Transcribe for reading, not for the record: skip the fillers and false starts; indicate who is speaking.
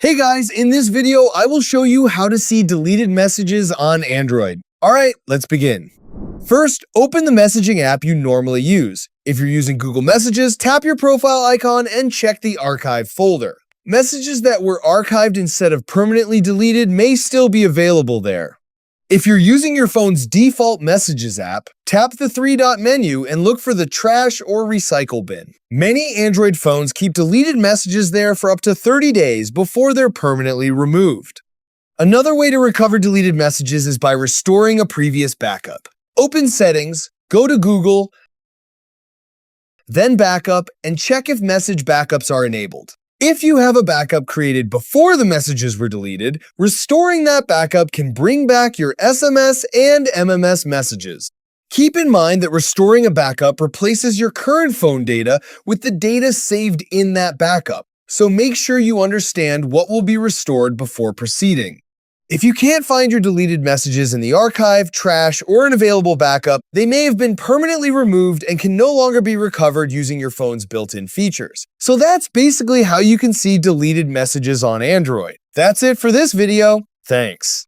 Speaker 1: Hey guys, in this video, I will show you how to see deleted messages on Android. Alright, let's begin. First, open the messaging app you normally use. If you're using Google Messages, tap your profile icon and check the archive folder. Messages that were archived instead of permanently deleted may still be available there. If you're using your phone's default Messages app, tap the three-dot menu and look for the trash or recycle bin. Many Android phones keep deleted messages there for up to 30 days before they're permanently removed. Another way to recover deleted messages is by restoring a previous backup. Open Settings, go to Google, then Backup, and check if message backups are enabled. If you have a backup created before the messages were deleted, restoring that backup can bring back your SMS and MMS messages. Keep in mind that restoring a backup replaces your current phone data with the data saved in that backup, so make sure you understand what will be restored before proceeding. If you can't find your deleted messages in the archive, trash, or an available backup, they may have been permanently removed and can no longer be recovered using your phone's built-in features. So that's basically how you can see deleted messages on Android. That's it for this video. Thanks.